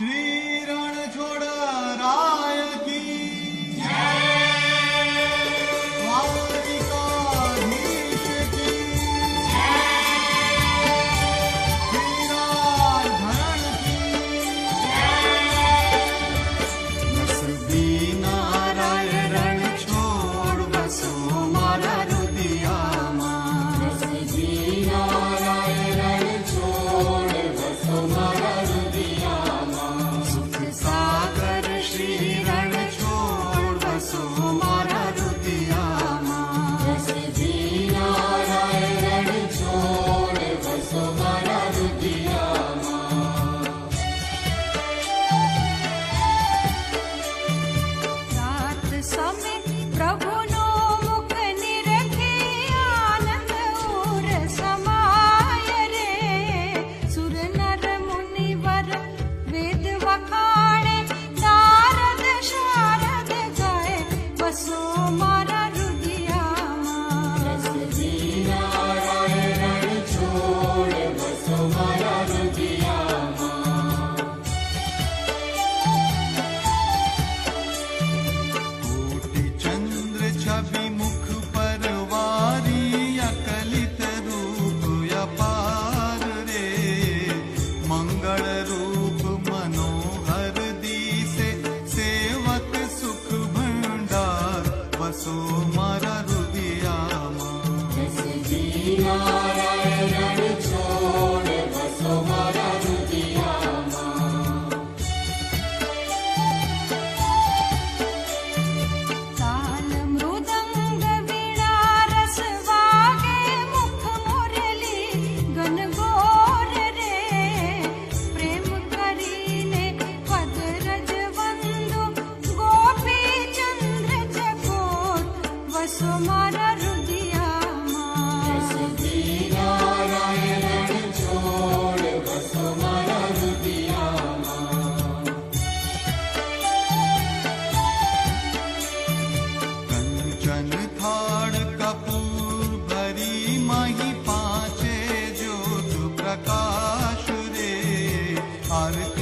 श्री रणछोड़ राय की द्वारिकाधीश की श्रीराधरण की नसबी नारायण रणछोड़ बसो मारा रुदियामा नसबी नारायण रणछोड़ बसो मारा रुदियामा सुख सागर श्री रणछोड़ बसो मारा रुदियामा नसबी नारायण रणछोड़ बसो मारा रुदियामा रात समय प्रभुनो मुख निरखे आनंद उर समाय रे सुर नर मुनिवर वेद वखाणे नारद शारद गाए बसो मारा रुदियामा नसबी नारायण रणछोड़ बसो मारा रुदियामा कोटि चंद्र छवि मुख पर वारी अकलित रूप अपार रे मंगल रूप मनोहर दिसे सेवक सुख भंडार बसो मारा रुदियामा नसबी नारायण रणछोड़ बसो मारा रुदियामा ताल मृदंग वीणा रस वागे मुख मुरली गन गोर रे प्रेम करीने पद रज वंदु गोपी चंद्र चकोर वसो मारा रुदियामा नसबी नारायण रणछोड़ बसो मारा रुदियामा कंचन थाड़ कपूर भरी मही पांचे ज्योत प्रकाश रे आरती